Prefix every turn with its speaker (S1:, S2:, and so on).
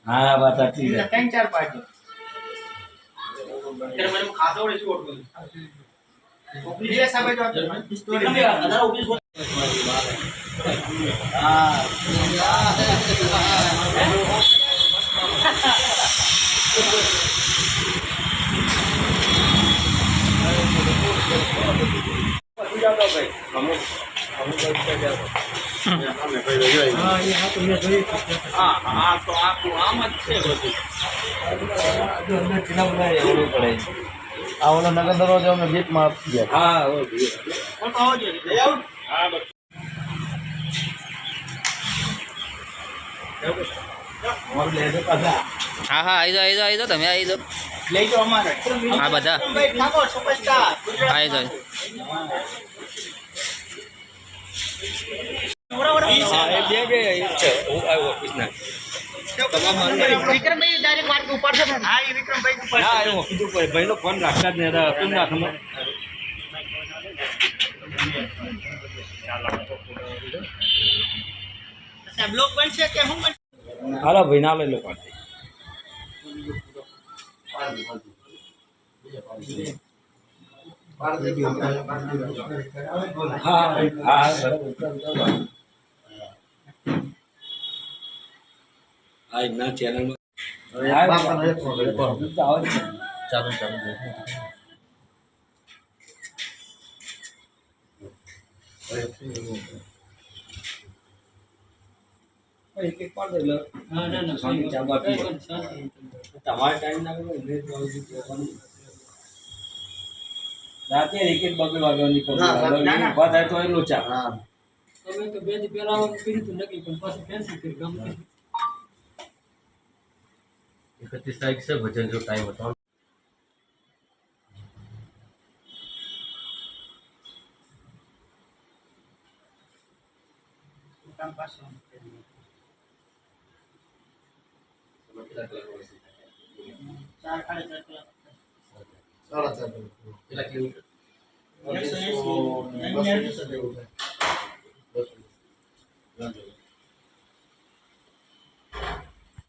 S1: हाँ बात अच्छी है।
S2: तीन चार पार्टी तेरे मैंने खाता और इसी वोट में ओपी ये सब है जो स्टोरी में अदर ओपी हां जाता भाई हम हाँ ये हाँ तो ये तो हाँ हाँ तो आपको आम अच्छे होते जो अंदर जिला बनाए वो पड़े आ वाला नगर दरवाजा में गेट मार दिया हाँ वो भी कौन आओ जी ले आओ हाँ बस और ले दो कदा
S3: हाँ हाँ आई जाओ તમે आई जाओ
S2: ले जाओ हमारे
S3: हाँ बता
S2: भाई ठाकुर सुपरस्टार
S3: आई जाओ
S2: हाँ ये दे वो ऑफिस ना विक्रम भाई डायरेक्ट मार के ऊपर से हाँ ये विक्रम भाई ऊपर हाँ ये ऑफिस ऊपर भाई लोग फोन रखता नहीं था तुम रख लो सब लोग बन से क्या हूँ
S1: हालो भाई ना ले लो पार्टी हाँ हाँ आज ना चैनल में चालू एक एक पार दे लो हां ना ना शांति चा बाकी તમારે ટાઈમ ના કરો ને તો રાતે એક એક બગે વાગવાની પડી વાત થાય તો એ લોચા હા તમે તો બે દી પહેલા કર્યું તો નકી પણ પાછું કેન્સલ કરી ગામ 31 તારીખ છે ભજન જો ટાઈમ હતો
S2: काम पास चार साढ़े चार किलो
S1: કેટલા કિલોમીટર